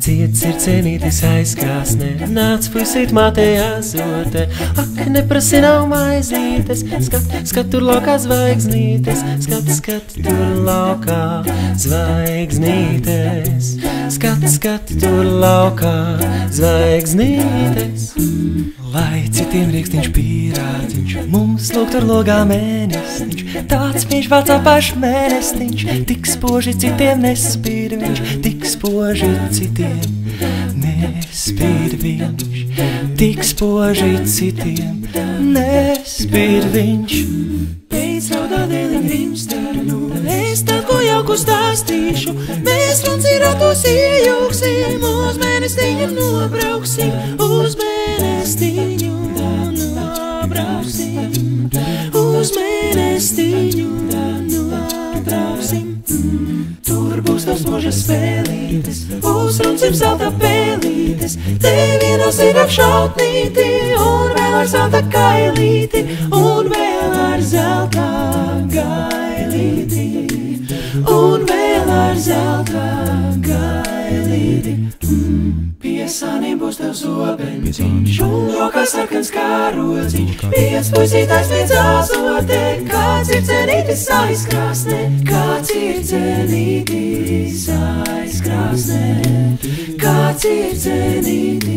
Ciets ir cenītis aizkrāsnē, nāc puisīt mātē azote. Ak, neprasi nav maizītes, skat tur laukā zvaigznītes. Skat tur laukā zvaigznītes. Skat tur laukā zvaigznītes. Lai citiem rīkstiņš pīrātiņš, mums lūk tur logā mēnestiņš. Tāds viņš vācā paš mēnestiņš, tik spoži citiem nespīd viņš, tik spoži citiem nespīd viņš, tik spoži citiem nespīd viņš. Pēc raudā dēlim rimstēnu, es tad ko jauku stāstīšu, mēs runciratos iejūksim, uz mēnestiņu nobrauksim, uz mēnestiņu nobrauksim, uz mēnestiņu nobrauksim. Tur būs tavs mūža spēlītes, uzruncim zelta pēlītes, te vienos ir ap šautnīti, un vēl ar zelta kailīti, un vēl ar zelta gailīti, un vēl ar zelta gailīti. Pie sāniem būs tev zobeņciņš, un rokā sarkans kārociņš, viens puisītājs līdz azote, kāds ir cenītis aizkrāsnē, kāds ir cenītis aizkrāsnē, kāds ir cenītis